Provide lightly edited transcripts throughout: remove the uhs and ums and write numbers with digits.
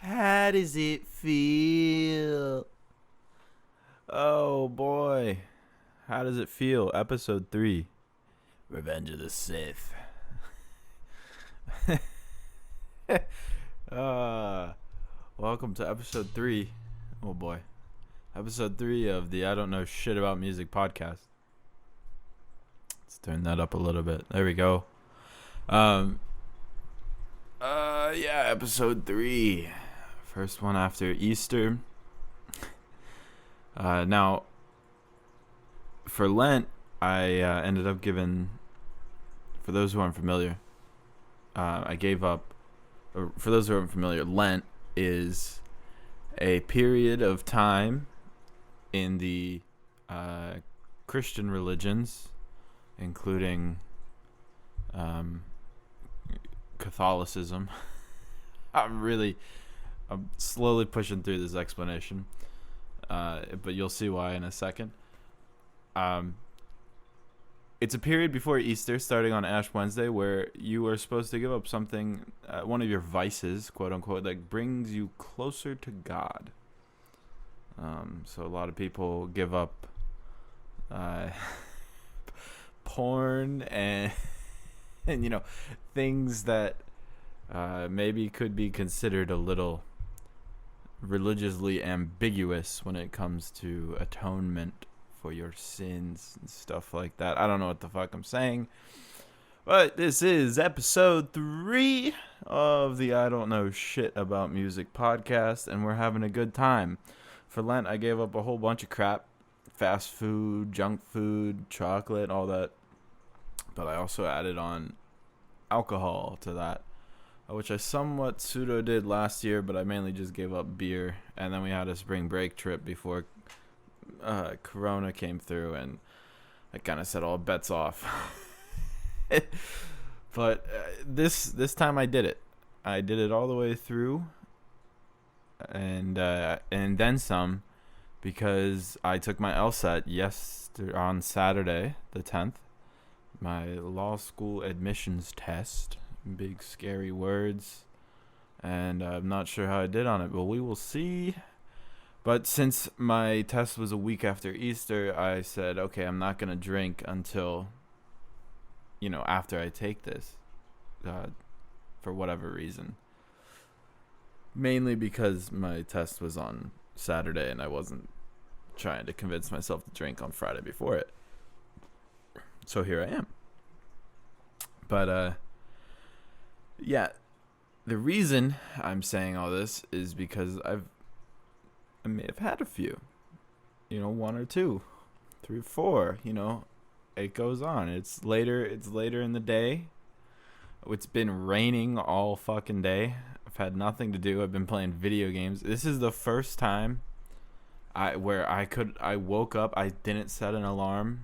How does it feel? Oh boy. How does it feel? Episode 3. Revenge of the Sith. uh, Welcome to episode 3. Oh boy. Episode 3 of the I Don't Know Shit About Music podcast. Let's turn that up a little bit. There we go. Episode 3. First one after Easter. Now, for Lent, I ended up giving, for those who aren't familiar, for those who aren't familiar, Lent is a period of time in the Christian religions, including Catholicism. I'm slowly pushing through this explanation, but you'll see why in a second. It's a period before Easter, starting on Ash Wednesday, where you are supposed to give up something, one of your vices, quote unquote, that brings you closer to God. So a lot of people give up porn and things that maybe could be considered a little religiously ambiguous when it comes to atonement for your sins and stuff like that. I don't know what the fuck I'm saying, but this is episode 3 of the I Don't Know Shit About Music podcast, and we're having a good time. For Lent, I gave up a whole bunch of crap: fast food, junk food, chocolate, all that, but I also added on alcohol to that, which I somewhat pseudo did last year, but I mainly just gave up beer. And then we had a spring break trip before Corona came through, and I kind of set all bets off. But this time I did it. I did it all the way through, and then some, because I took my LSAT on Saturday the 10th, my law school admissions test. Big scary words, and I'm not sure how I did on it, but we will see. But since my test was a week after Easter, I said, okay, I'm not gonna drink until after I take this, for whatever reason. Mainly because my test was on Saturday and I wasn't trying to convince myself to drink on Friday before it. So here I am. But yeah, the reason I'm saying all this is because I may have had a few, 1 or 2, 3 or 4, it goes on. It's later in the day. It's been raining all fucking day. I've had nothing to do. I've been playing video games. This is the first time I woke up. I didn't set an alarm.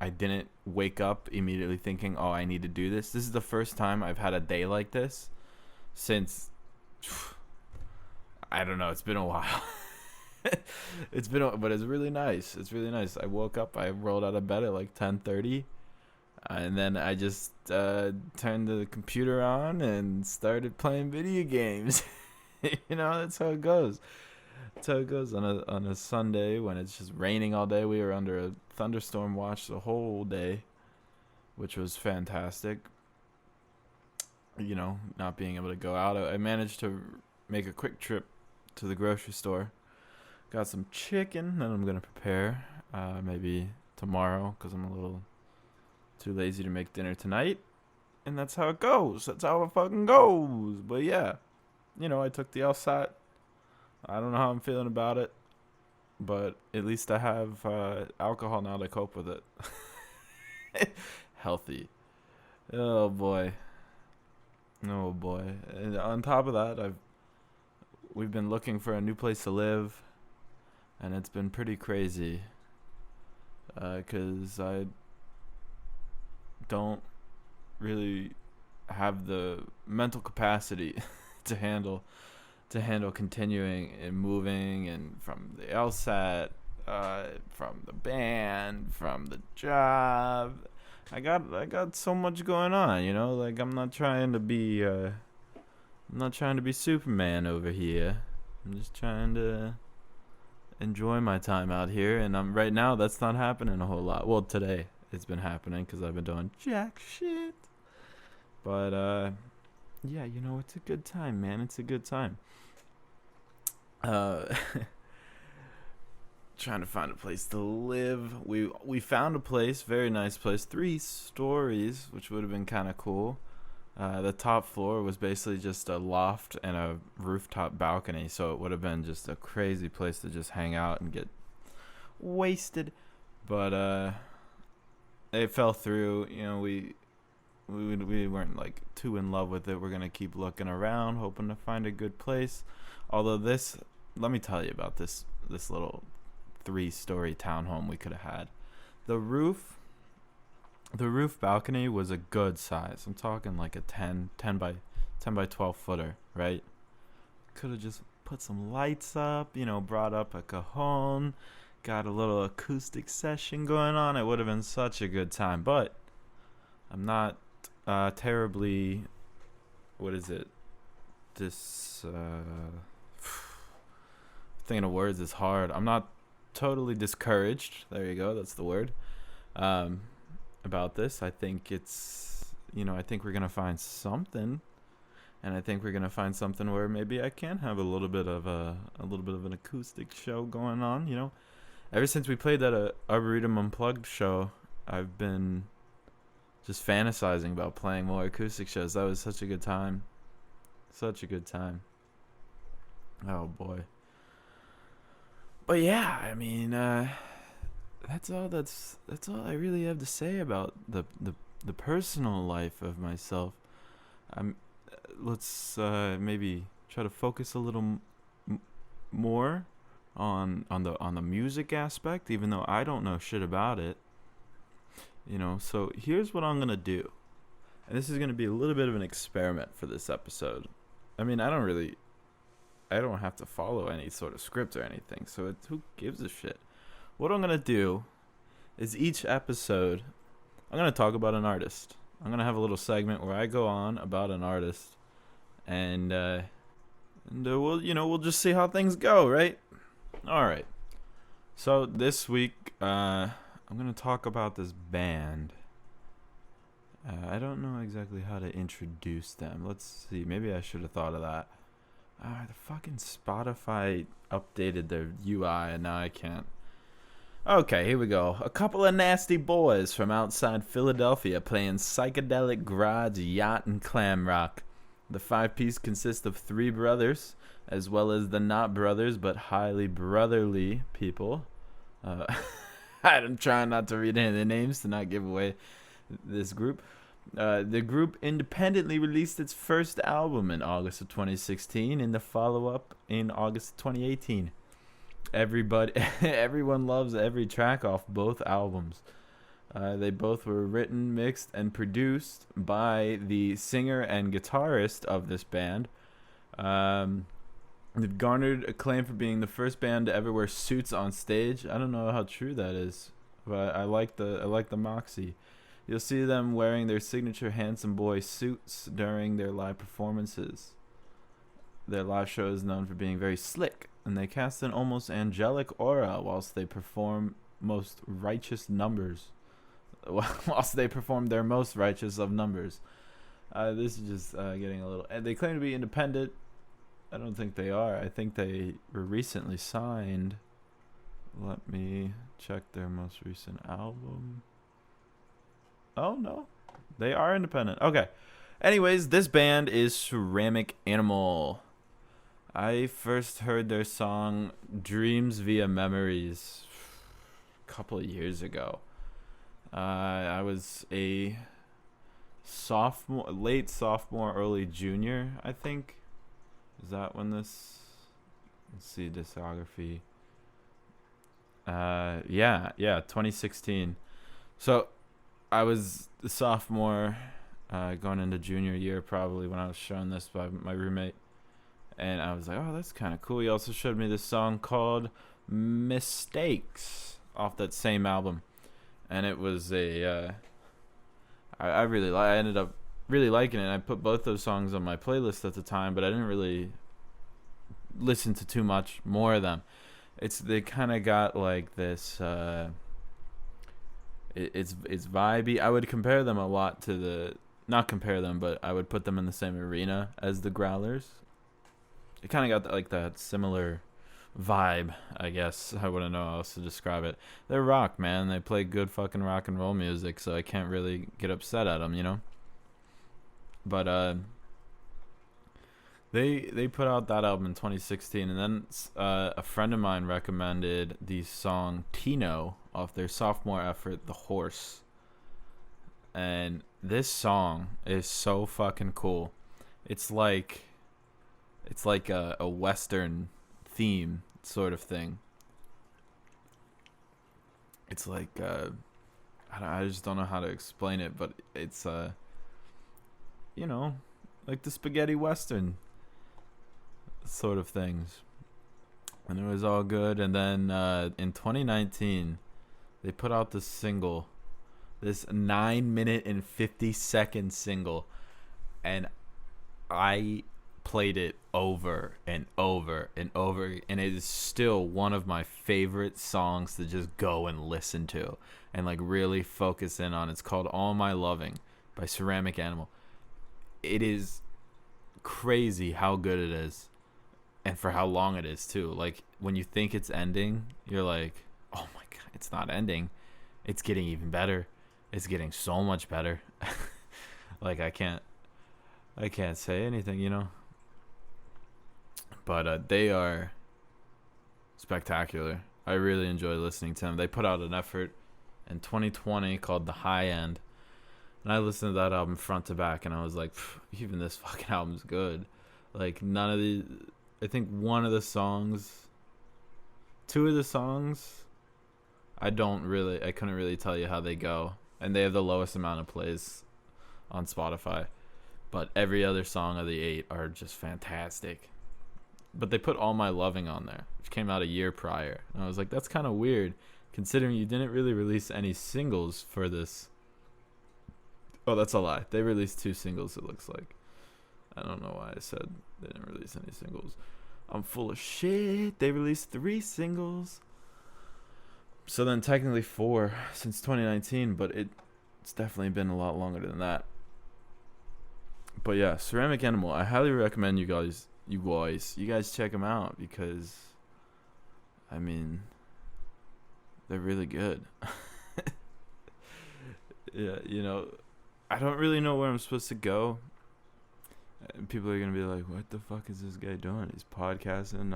I didn't wake up immediately thinking, oh, I need to do this. This is the first time I've had a day like this since, I don't know, it's been a while. But it's really nice. It's really nice. I woke up, I rolled out of bed at like 10:30, and then I just turned the computer on and started playing video games. That's how it goes. That's how it goes on a Sunday when it's just raining all day. We were under a thunderstorm watch the whole day, which was fantastic. Not being able to go out. I managed to make a quick trip to the grocery store. Got some chicken that I'm going to prepare maybe tomorrow, because I'm a little too lazy to make dinner tonight. And that's how it goes. That's how it fucking goes. But yeah, I took the LSAT. I don't know how I'm feeling about it, but at least I have alcohol now to cope with it. Healthy. Oh boy. And on top of that, we've been looking for a new place to live, and it's been pretty crazy, because I don't really have the mental capacity to handle continuing and moving, and from the LSAT, from the band, from the job. I got so much going on, like, I'm not trying to be I'm not trying to be Superman over here. I'm just trying to enjoy my time out here, and I'm right now. That's not happening a whole lot. Well, today it's been happening because I've been doing jack shit. But yeah, it's a good time, man. It's a good time. Uh, trying to find a place to live. We found a place, very nice place, 3 stories, which would have been kind of cool. The top floor was basically just a loft and a rooftop balcony, so it would have been just a crazy place to just hang out and get wasted. But it fell through. We weren't like too in love with it. We're gonna keep looking around, hoping to find a good place. Although let me tell you about this little 3-story townhome we could have had. The roof balcony was a good size. I'm talking like a 10 by 12 footer, right? Could have just put some lights up, brought up a cajon, got a little acoustic session going on. It would have been such a good time. But I'm not terribly, what is it? Thinking of words is hard. I'm not totally discouraged. There you go. That's the word. About this, I think I think we're gonna find something, and I think we're gonna find something where maybe I can have a little bit of an acoustic show going on. Ever since we played that Arboretum Unplugged show, I've been just fantasizing about playing more acoustic shows. That was such a good time. Such a good time. Oh boy. But yeah, I mean, that's all I really have to say about the personal life of myself. Let's maybe try to focus a little more on the music aspect, even though I don't know shit about it. So here's what I'm gonna do, and this is gonna be a little bit of an experiment for this episode. I mean, I don't have to follow any sort of script or anything, so who gives a shit? What I'm gonna do is each episode, I'm gonna talk about an artist. I'm gonna have a little segment where I go on about an artist, and we'll just see how things go, right? All right. So this week, I'm gonna talk about this band. I don't know exactly how to introduce them. Let's see. Maybe I should have thought of that. The fucking Spotify updated their UI, and now I can't. Okay, here we go. A couple of nasty boys from outside Philadelphia playing psychedelic garage, yacht, and clam rock. The 5-piece consists of 3 brothers, as well as the not brothers but highly brotherly people. I'm trying not to read any of the names to not give away this group. The group independently released its first album in August of 2016 and the follow-up in August of 2018. Everyone loves every track off both albums. They both were written, mixed, and produced by the singer and guitarist of this band. They've garnered acclaim for being the first band to ever wear suits on stage. I don't know how true that is, but I like the moxie. You'll see them wearing their signature handsome boy suits during their live performances. Their live show is known for being very slick, and they cast an almost angelic aura whilst they perform most righteous numbers. Whilst they perform their most righteous of numbers. This is just getting a little... They claim to be independent. I don't think they are. I think they were recently signed. Let me check their most recent album. Oh, no. They are independent. Okay. Anyways, this band is Ceramic Animal. I first heard their song Dreams Via Memories a couple of years ago. I was a late sophomore, early junior, I think. Is that when this... Let's see, discography. Yeah, 2016. So... I was a sophomore, going into junior year probably when I was shown this by my roommate. And I was like, oh, that's kind of cool. He also showed me this song called Mistakes off that same album. And it was I ended up really liking it. I put both those songs on my playlist at the time, but I didn't really listen to too much more of them. They kind of got like this. It's vibey. I would compare them a lot to not compare them, but I would put them in the same arena as the Growlers. It kind of got like that similar vibe, I guess. I wouldn't know how else to describe it. They're rock, man. They play good fucking rock and roll music, so I can't really get upset at them, you know. But they put out that album in 2016, and then a friend of mine recommended the song Tino off their sophomore effort, The Horse. And this song is so fucking cool. It's like a Western theme sort of thing. It's like I just don't know how to explain it, but it's you know, like the spaghetti Western sort of things. And it was all good. And then in 2019, they put out this single, this 9-minute and 50-second single, and I played it over and over and over, and it is still one of my favorite songs to just go and listen to and like really focus in on. It's called All My Loving by Ceramic Animal. It is crazy how good it is, and for how long it is too. Like when you think it's ending, you're like, oh my god, it's not ending. It's getting even better. It's getting so much better. Like I can't say anything, you know. But they are spectacular. I really enjoy listening to them. They put out an effort in 2020 called The High End, and I listened to that album front to back, and I was like, even this fucking album's good. Like none of the, I think two of the songs, I couldn't really tell you how they go, and they have the lowest amount of plays on Spotify. But every other song of the 8 are just fantastic. But they put All My Loving on there, which came out a year prior. And I was like, that's kind of weird, considering you didn't really release any singles for this. Oh, that's a lie. They released 2 singles, it looks like. I don't know why I said they didn't release any singles. I'm full of shit. They released 3 singles. So then technically 4 since 2019, but it's definitely been a lot longer than that. But yeah, Ceramic Animal, I highly recommend you guys check them out, because I mean, they're really good. Yeah, you know, I don't really know where I'm supposed to go. And people are gonna be like, what the fuck is this guy doing? He's podcasting,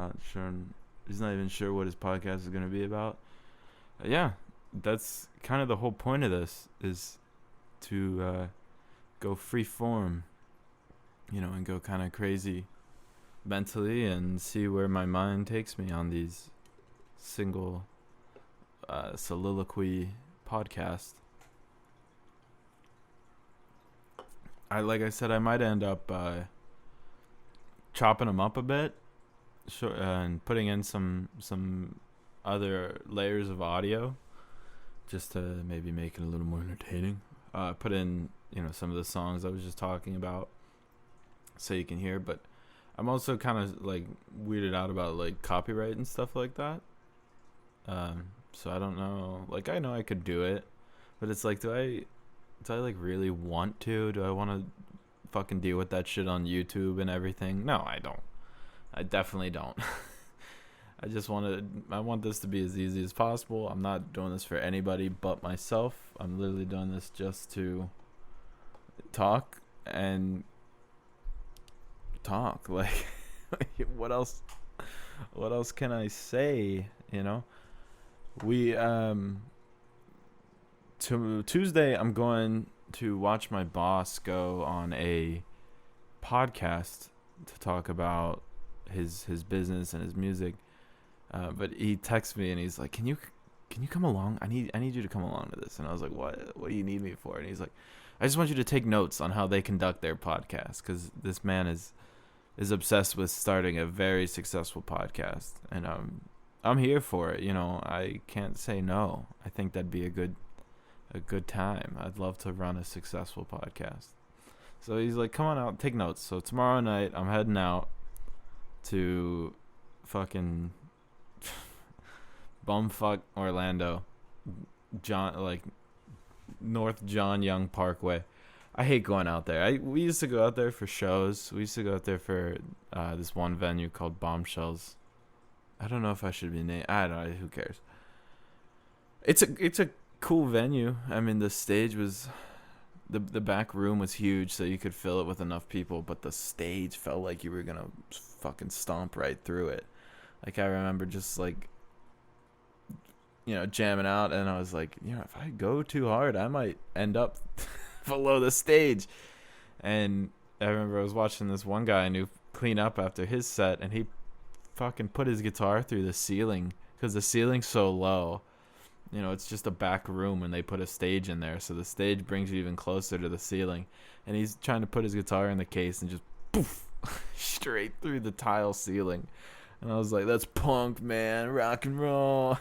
he's not even sure what his podcast is gonna be about. Yeah, that's kind of the whole point of this, is to go free form, you know, and go kind of crazy mentally and see where my mind takes me on these single soliloquy podcasts. Like I said, I might end up chopping them up a bit, and putting in some other layers of audio, just to maybe make it a little more entertaining. Put in, you know, some of the songs I was just talking about, so you can hear. But I'm also kind of like weirded out about like copyright and stuff like that. So I don't know. Like I know I could do it, but it's like, do I like really want to? Do I want to fucking deal with that shit on YouTube and everything? No, I don't. I definitely don't. I want this to be as easy as possible. I'm not doing this for anybody but myself. I'm literally doing this just to talk. Like, what else can I say, you know? Tuesday, I'm going to watch my boss go on a podcast to talk about his business and his music. But he texts me and he's like, "Can you come along? I need you to come along to this." And I was like, "What? What do you need me for?" And he's like, "I just want you to take notes on how they conduct their podcast, because this man is obsessed with starting a very successful podcast, and I'm here for it. You know, I can't say no. I think that'd be a good time. I'd love to run a successful podcast." So he's like, come on out, take notes. So tomorrow night, I'm heading out to fucking bumfuck Orlando, North John Young Parkway. I hate going out there. We used to go out there for shows. We used to go out there for this one venue called Bombshells. I don't know if I should be named. I don't know. Who cares? It's a cool venue. I mean, the stage was the back room was huge, so you could fill it with enough people. But the stage felt like you were gonna fucking stomp right through it. Like I remember just like, jamming out, and I was like, if I go too hard, I might end up below the stage. And I remember I was watching this one guy I knew clean up after his set, and he fucking put his guitar through the ceiling because the ceiling's so low. It's just a back room, and they put a stage in there, so the stage brings you even closer to the ceiling. And he's trying to put his guitar in the case and just poof straight through the tile ceiling. And I was like, that's punk, man, rock and roll.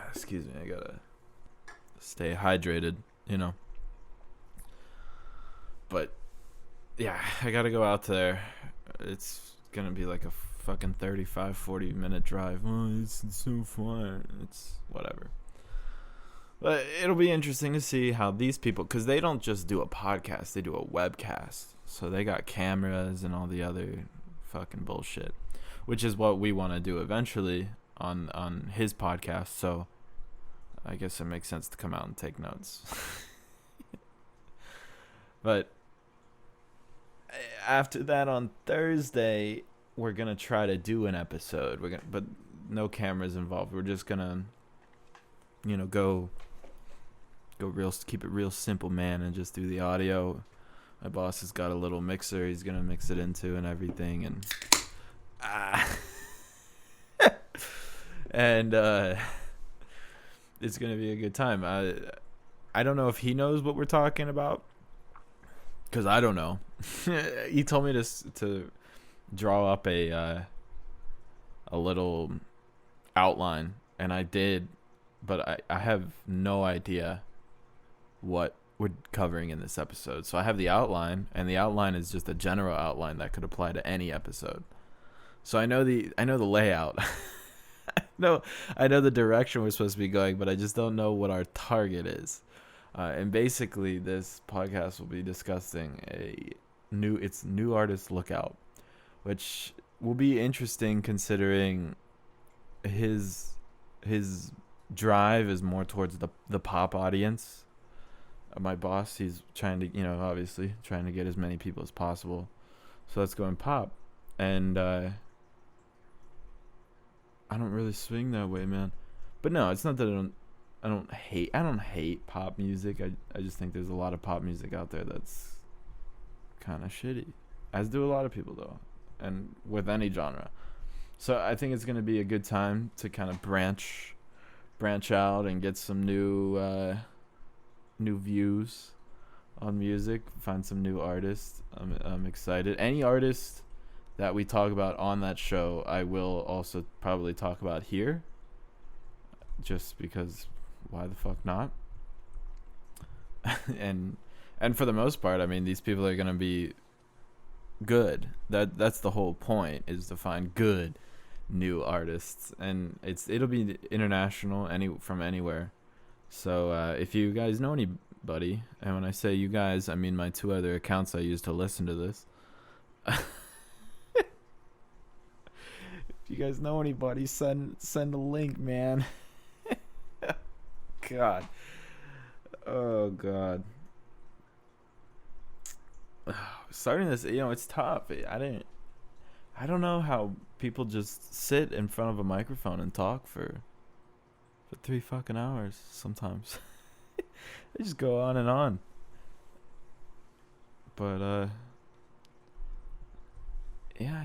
Excuse me, I gotta stay hydrated, But yeah, I gotta go out there. It's gonna be like a fucking 35-40 minute drive. Oh, it's so far. It's whatever. But it'll be interesting to see how these people, because they don't just do a podcast, they do a webcast. So they got cameras and all the other fucking bullshit, which is what we want to do eventually on his podcast. So I guess it makes sense to come out and take notes. But after that, on Thursday, we're gonna try to do an episode. But no cameras involved. We're just gonna, go keep it real simple, man, and just do the audio. My boss has got a little mixer he's gonna mix it into and everything, and and it's gonna be a good time. I don't know if he knows what we're talking about, because I don't know. He told me to draw up a little outline, and I did, but I have no idea what we're covering in this episode. So I have the outline, and the outline is just a general outline that could apply to any episode. So I know the layout. I know the direction we're supposed to be going, but I just don't know what our target is. And basically, this podcast will be discussing new artist lookout, which will be interesting considering his drive is more towards the pop audience. My boss, he's trying to, obviously trying to get as many people as possible. So let's go and pop. And I don't really swing that way, man. But no, it's not that I don't hate pop music. I just think there's a lot of pop music out there that's kind of shitty. As do a lot of people, though. And with any genre. So I think it's going to be a good time to kind of branch out and get some new views on music, find some new artists. I'm excited. Any artist that we talk about on that show, I will also probably talk about here, just because why the fuck not? and for the most part, I mean, these people are going to be good. That's the whole point, is to find good new artists, and it'll be international, from anywhere. So if you guys know anybody, and when I say you guys, I mean my 2 other accounts I use to listen to this. If you guys know anybody, send a link, man. God. Oh God. Starting this, it's tough. I don't know how people just sit in front of a microphone and talk for 3 fucking hours sometimes. They just go on and on. But yeah,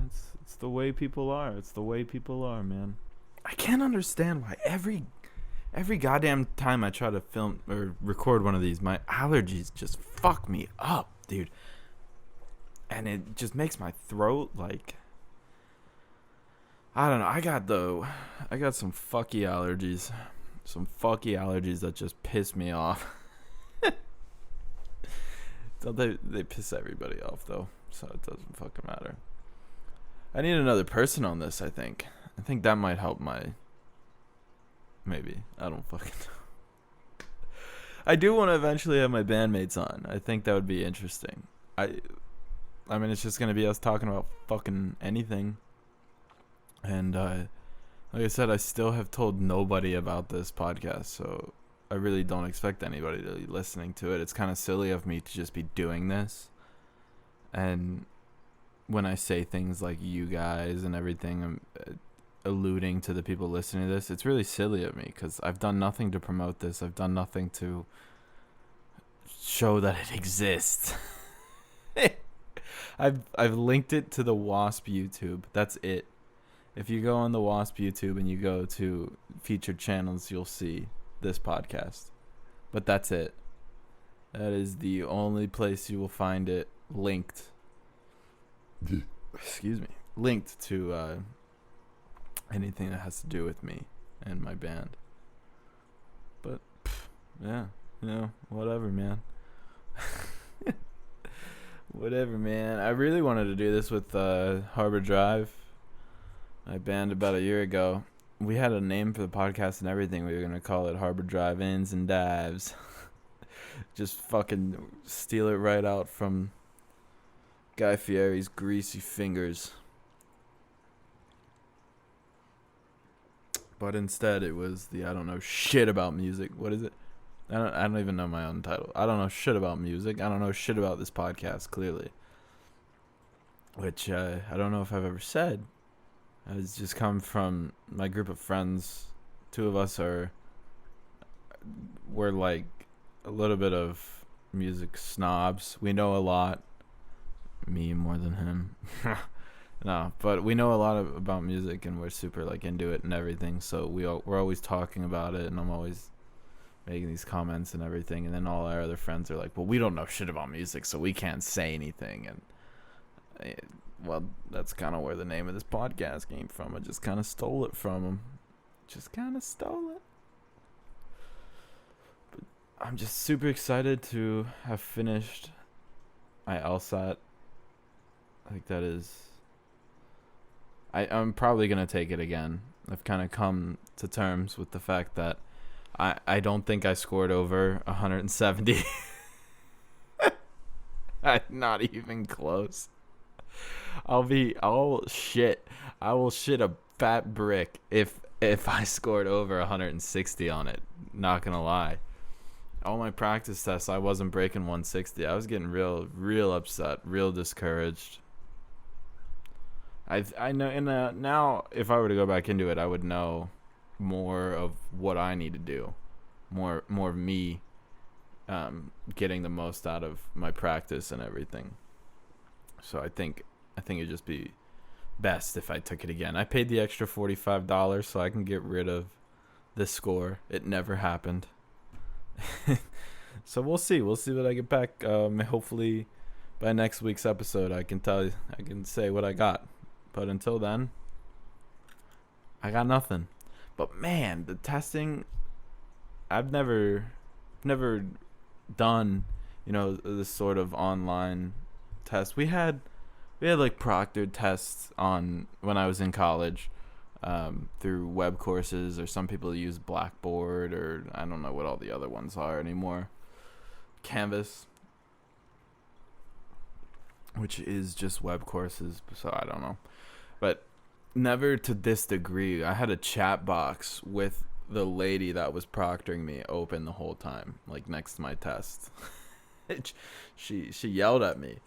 it's the way people are. It's the way people are, man. I can't understand why every goddamn time I try to film or record one of these, my allergies just fuck me up, dude. And it just makes my throat like, I don't know. I got some fucky allergies. Some fucky allergies that just piss me off. They piss everybody off though, so it doesn't fucking matter. I need another person on this. I think that might help maybe I don't fucking know. I do want to eventually have my bandmates on. I think that would be interesting. I mean, it's just gonna be us talking about fucking anything. And like I said, I still have told nobody about this podcast, so I really don't expect anybody to be listening to it. It's kind of silly of me to just be doing this. And when I say things like you guys and everything, I'm alluding to the people listening to this. It's really silly of me because I've done nothing to promote this. I've done nothing to show that it exists. I've linked it to the Wasp YouTube. That's it. If you go on the Wasp YouTube and you go to featured channels, you'll see this podcast. But that's it. That is the only place you will find it linked. Excuse me. Linked to anything that has to do with me and my band. But yeah, whatever, man. Whatever, man. I really wanted to do this with Harbor Drive, my band, about a year ago. We had a name for the podcast and everything. We were going to call it Harbor Drive Ins and Dives. Just fucking steal it right out from Guy Fieri's greasy fingers. But instead it was the I don't know shit about music. What is it? I don't even know my own title. I don't know shit about music. I don't know shit about this podcast, clearly. Which I don't know if I've ever said. It's just come from my group of friends. Two of us we're like a little bit of music snobs. We know a lot. Me more than him. No, but we know a lot about music and we're super like into it and everything. So we're always talking about it, and I'm always making these comments and everything, and then all our other friends are like, well, we don't know shit about music, so we can't say anything. And well, that's kind of where the name of this podcast came from. I just kind of stole it from them. Just kind of stole it. But I'm just super excited to have finished my LSAT. I think that is... I'm probably going to take it again. I've kind of come to terms with the fact that I don't think I scored over 170. Not even close. I will shit a fat brick if I scored over 160 on it. Not gonna lie. All my practice tests, I wasn't breaking 160. I was getting real upset, real discouraged. I know, and now if I were to go back into it, I would know more of what I need to do, more of me getting the most out of my practice and everything. So I think it'd just be best if I took it again. I paid the extra $45 so I can get rid of this score. It never happened. So we'll see what I get back. Hopefully by next week's episode I can say what I got. But until then, I got nothing. But man, the testing, I've never done, this sort of online test. We had like proctored tests on when I was in college, through web courses, or some people use Blackboard, or I don't know what all the other ones are anymore. Canvas, which is just web courses, so I don't know. But never to this degree. I had a chat box with the lady that was proctoring me open the whole time, like next to my test. She yelled at me.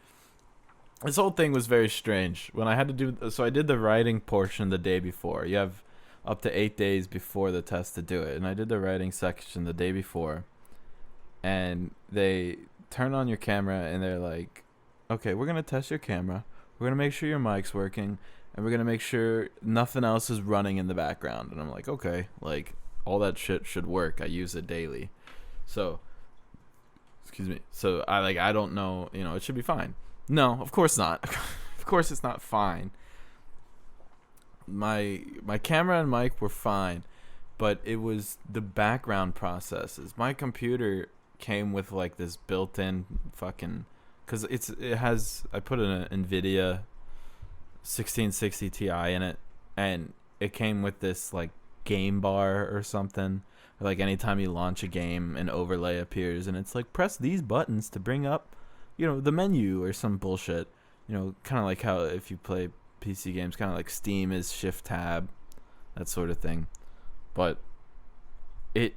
This whole thing was very strange. When I had to do, so I did the writing portion the day before. You have up to 8 days before the test to do it, and I did the writing section the day before. And they turn on your camera and they're like, okay, we're gonna test your camera. We're gonna make sure your mic's working. And we're going to make sure nothing else is running in the background. And I'm like, okay, like, all that shit should work. I use it daily. So, excuse me. So, I don't know, it should be fine. No, of course not. Of course it's not fine. My camera and mic were fine. but it was the background processes. My computer came with like this built-in fucking, because it has, I put an NVIDIA 1660 Ti in it, and it came with this like game bar or something. Like anytime you launch a game, an overlay appears, and it's like press these buttons to bring up, the menu or some bullshit. Kind of like how if you play PC games, kind of like Steam is Shift Tab, that sort of thing. But it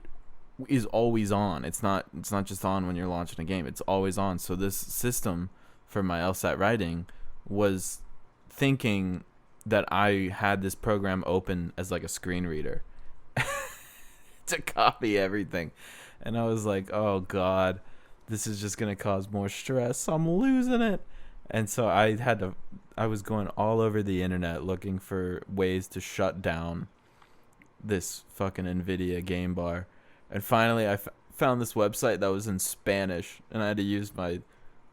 is always on. It's not just on when you're launching a game. It's always on. So this system for my LSAT writing was thinking that I had this program open as like a screen reader to copy everything. And I was like, oh God, this is just going to cause more stress. I'm losing it. And so I was going all over the internet looking for ways to shut down this fucking NVIDIA game bar. And finally I found this website that was in Spanish, and I had to use my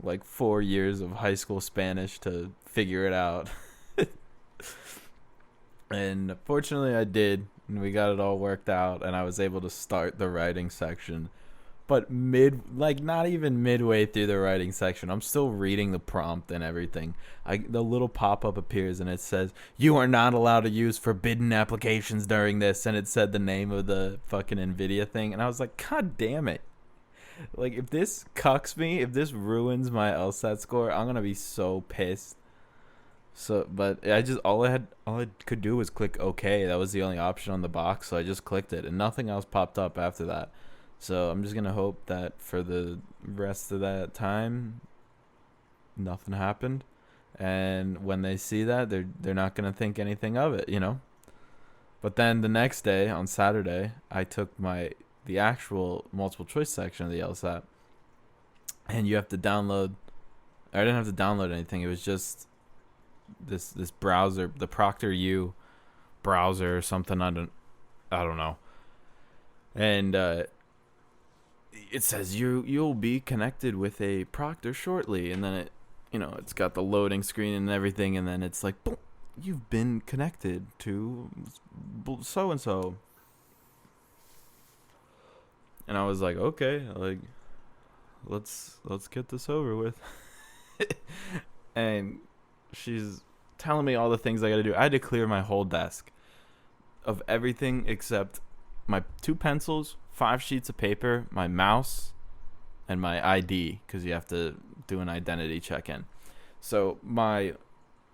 like 4 years of high school Spanish to figure it out. And fortunately I did, and we got it all worked out, and I was able to start the writing section. But not even midway through the writing section, I'm still reading the prompt and everything. The little pop-up appears, and it says, "You are not allowed to use forbidden applications during this," and it said the name of the fucking NVIDIA thing, and I was like, God damn it. Like, if this cucks me, if this ruins my LSAT score, I'm gonna be so pissed. So, but all I could do was click OK. That was the only option on the box, so I just clicked it, and nothing else popped up after that. So I'm just gonna hope that for the rest of that time, nothing happened, and when they see that, they're not gonna think anything of it, But then the next day, on Saturday, I took the actual multiple choice section of the LSAT, and you have to download. I didn't have to download anything. It was just this browser, the ProctorU browser or something. I don't know. And it says you'll be connected with a proctor shortly, and then it it's got the loading screen and everything, and then it's like, boom, you've been connected to so and so. And I was like, okay, like let's get this over with. And she's telling me all the things I got to do. I had to clear my whole desk of everything except my 2 pencils, 5 sheets of paper, my mouse, and my ID, because you have to do an identity check-in. So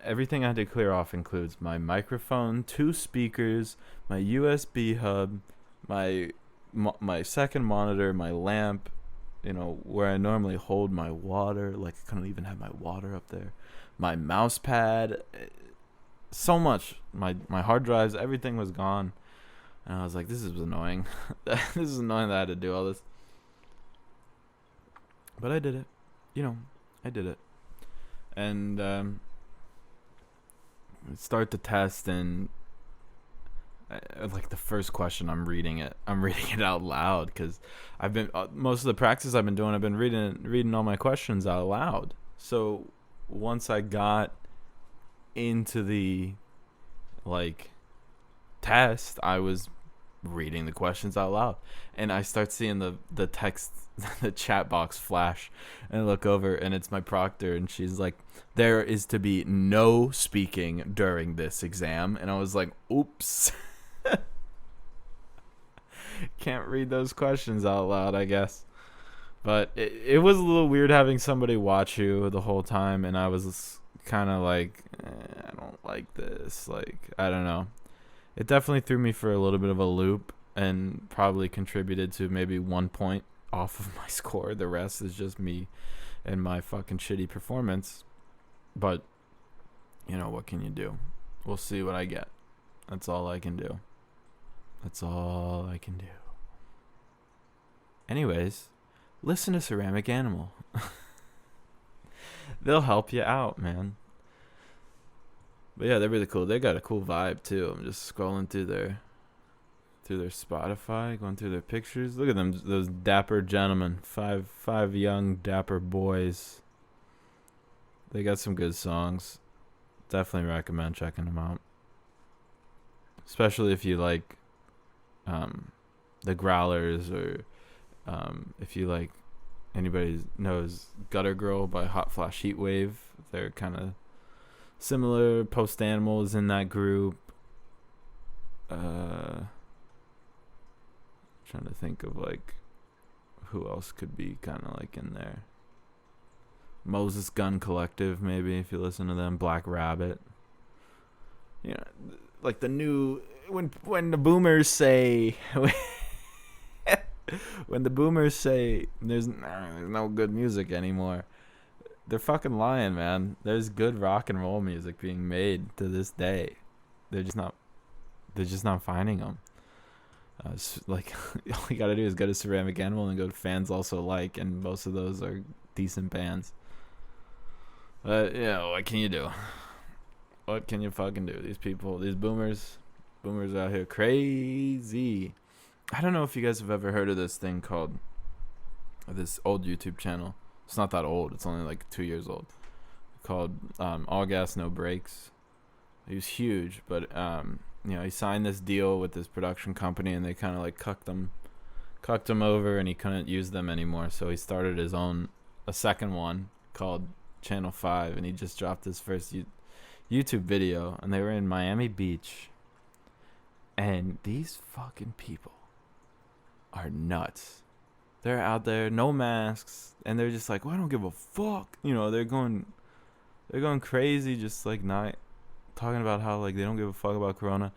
everything I had to clear off includes my microphone, 2 speakers, my USB hub, my second monitor, my lamp, where I normally hold my water. Like, I couldn't even have my water up there. My mouse pad, so much. My hard drives, everything was gone. And I was like, this is annoying. This is annoying that I had to do all this. But I did it. I did it. And start the test, and like the first question, I'm reading it out loud, because I've been most of the practice I've been doing, I've been reading all my questions out loud. So once I got into the test, I was reading the questions out loud, and I start seeing the text, the chat box flash, and I look over, and it's my proctor, and she's like, "There is to be no speaking during this exam." And I was like, oops. Can't read those questions out loud, I guess. But it was a little weird having somebody watch you the whole time, and I was kind of like, I don't like this. I don't know. It definitely threw me for a little bit of a loop, and probably contributed to maybe 1 point off of my score. The rest is just me and my fucking shitty performance. But, what can you do? We'll see what I get. That's all I can do. Anyways, listen to Ceramic Animal. They'll help you out, man. But yeah, they're really cool. They got a cool vibe too. I'm just scrolling through their Spotify, going through their pictures. Look at them, those dapper gentlemen. Five young dapper boys. They got some good songs. Definitely recommend checking them out. Especially if you like the Growlers, or if you like, anybody knows Gutter Girl by Hot Flash Heatwave. They're kind of similar. Post Animals in that group. Trying to think of like who else could be kind of like in there. Moses Gun Collective, maybe, if you listen to them. Black Rabbit. You know, like the new, when the boomers say when the boomers say there's no good music anymore, they're fucking lying, man. There's good rock and roll music being made to this day. They're just not finding them. Like, all you gotta do is go to Ceramic Animal and go to Fans Also Like, and most of those are decent bands. But what can you do? What can you fucking do? These people, these boomers out here crazy. I don't know if you guys have ever heard of this thing called, this old YouTube channel. It's not that old. It's only like 2 years old. Called All Gas No Brakes. He was huge, but he signed this deal with this production company, and they kind of like cucked him over, and he couldn't use them anymore. So he started a second one called Channel 5, and he just dropped his first YouTube video, and they were in Miami Beach, and these fucking people are nuts. They're out there, no masks, and they're just like, well, I don't give a fuck. They're going crazy, just like not talking about how like they don't give a fuck about corona.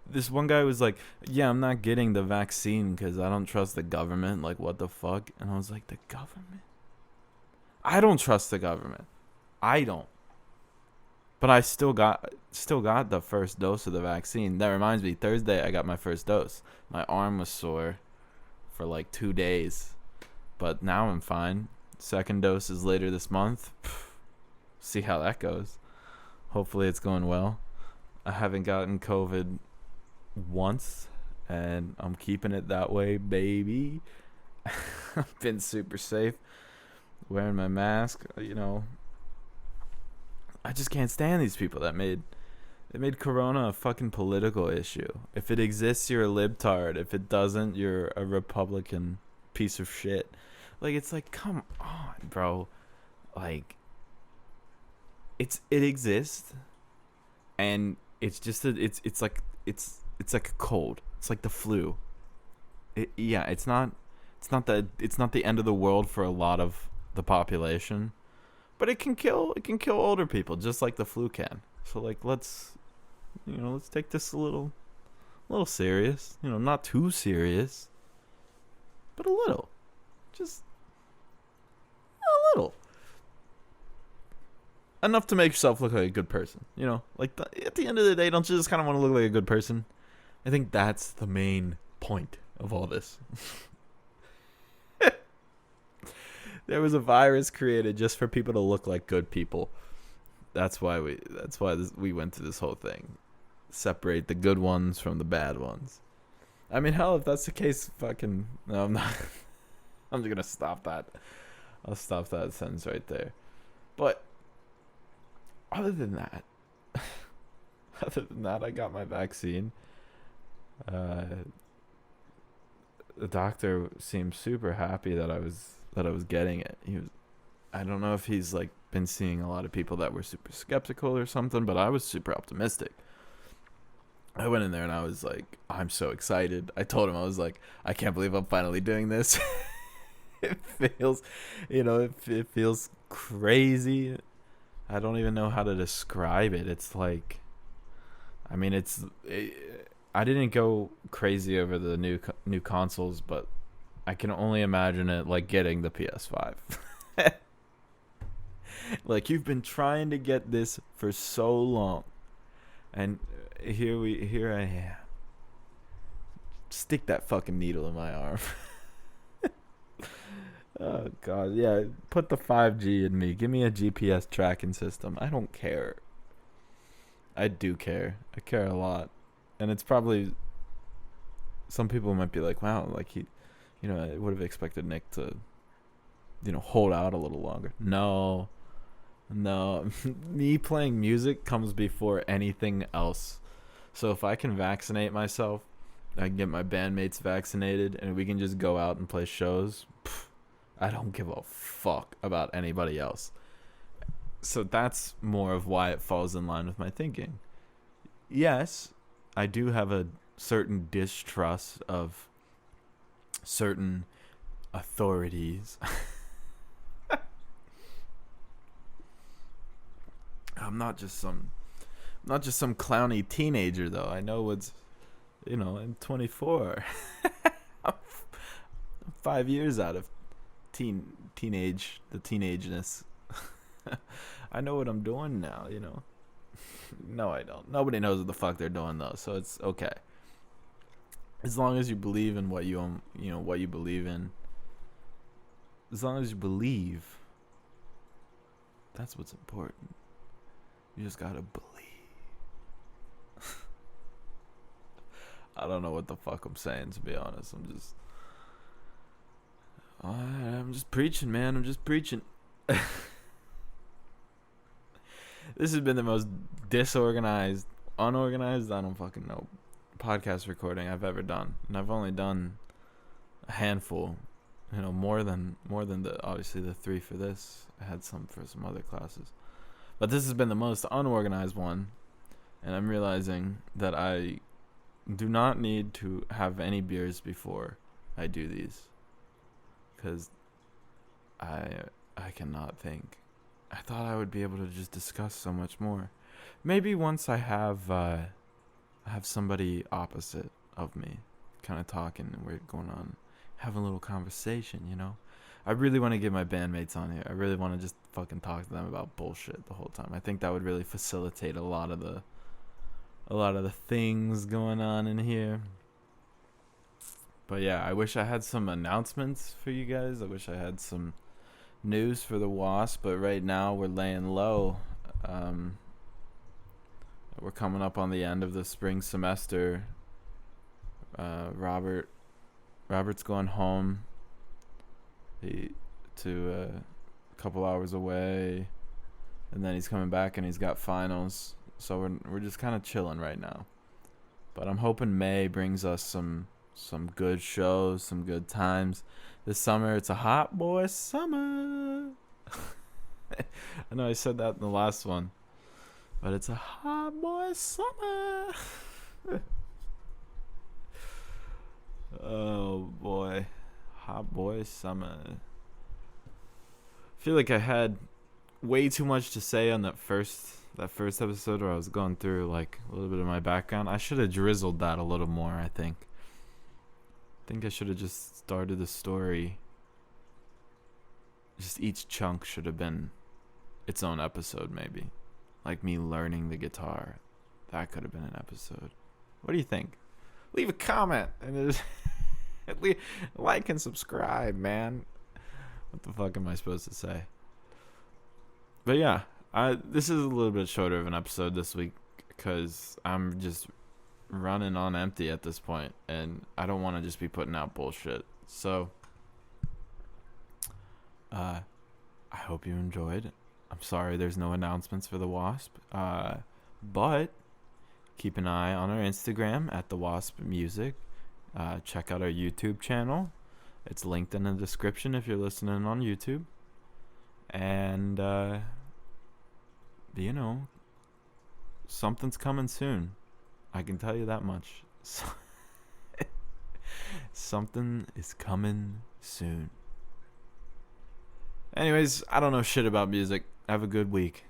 This one guy was like, yeah, I'm not getting the vaccine because I don't trust the government. Like, what the fuck? And I was like, the government? I don't trust the government. I don't. But I still got the first dose of the vaccine. That reminds me, Thursday I got my first dose. My arm was sore for like 2 days, but now I'm fine. Second dose is later this month. See how that goes. Hopefully it's going well. I haven't gotten COVID once, and I'm keeping it that way, baby. I've been super safe, wearing my mask. I just can't stand these people that made corona a fucking political issue. If it exists, you're a libtard. If it doesn't, you're a Republican piece of shit. Like, it's like, come on, bro. Like, it exists, and it's just it's like a cold. It's like the flu. It's not the end of the world for a lot of the population, but it can kill older people just like the flu can. So like, let's take this a little serious. Not too serious, but a little, just a little. Enough to make yourself look like a good person. Like at the end of the day, don't you just kind of want to look like a good person? I think that's the main point of all this. There was a virus created just for people to look like good people. That's why we went through this whole thing. Separate the good ones from the bad ones. I mean, hell, if that's the case, fucking no, I'm not. I'm just gonna stop that. I'll stop that sentence right there. But other than that, I got my vaccine. The doctor seemed super happy that I was getting it. I don't know if he's like been seeing a lot of people that were super skeptical or something, but I was super optimistic. I went in there and I was like, I'm so excited. I told him, I was like, I can't believe I'm finally doing this. It feels, it feels crazy. I don't even know how to describe it. It's like, I mean, I didn't go crazy over the new consoles, but I can only imagine it like getting the PS5. Like, you've been trying to get this for so long, and here I am. Stick that fucking needle in my arm. Oh god, yeah. Put the 5G in me. Give me a GPS tracking system. I don't care. I do care. I care a lot. And it's probably, some people might be like, wow, like I would have expected Nick to, hold out a little longer. No. Me playing music comes before anything else. So if I can vaccinate myself I can get my bandmates vaccinated, and we can just go out and play shows. I don't give a fuck about anybody else. So that's more of why it falls in line with my thinking. Yes, I do have a certain distrust of certain authorities. I'm not just some clowny teenager though. I know what's, I'm 24. I'm 5 years out of the teenageness. I know what I'm doing now, No, I don't. Nobody knows what the fuck they're doing though, so it's okay. As long as you believe in what what you believe in. As long as you believe, that's what's important. You just gotta believe. I don't know what the fuck I'm saying, to be honest. I'm just preaching, man. I'm just preaching. This has been the most disorganized, unorganized, I don't fucking know, podcast recording I've ever done. And I've only done a handful, more than obviously the 3 for this. I had some for some other classes. But this has been the most unorganized one. And I'm realizing that I do not need to have any beers before I do these. Because I cannot think. I thought I would be able to just discuss so much more. Maybe once I have somebody opposite of me kind of talking and we're going on, having a little conversation, I really want to get my bandmates on here. I really want to just fucking talk to them about bullshit the whole time. I think that would really facilitate a lot of the things going on in here. But yeah, I wish I had some announcements for you guys. I wish I had some news for the Wasp, but right now we're laying low. We're coming up on the end of the spring semester. Robert's going home to a couple hours away, and then he's coming back and he's got finals. So we're just kind of chilling right now. But I'm hoping May brings us some good shows, some good times. This summer, it's a hot boy summer. I know I said that in the last one, but it's a hot boy summer. Oh boy, hot boy summer. I feel like I had way too much to say on that first episode where I was going through like a little bit of my background. I should have drizzled that a little more, I think. I should have just started the story. Just each chunk should have been its own episode, maybe. Like me learning the guitar. That could have been an episode. What do you think? Leave a comment and like and subscribe, man. What the fuck am I supposed to say? But yeah, this is a little bit shorter of an episode this week because I'm just running on empty at this point, and I don't want to just be putting out bullshit. So I hope you enjoyed. I'm sorry there's no announcements for the Wasp, but keep an eye on our Instagram at the Wasp Music. Check out our YouTube channel. It's linked in the description if you're listening on YouTube. And something's coming soon. I can tell you that much. Something is coming soon. Anyways, I don't know shit about music. Have a good week.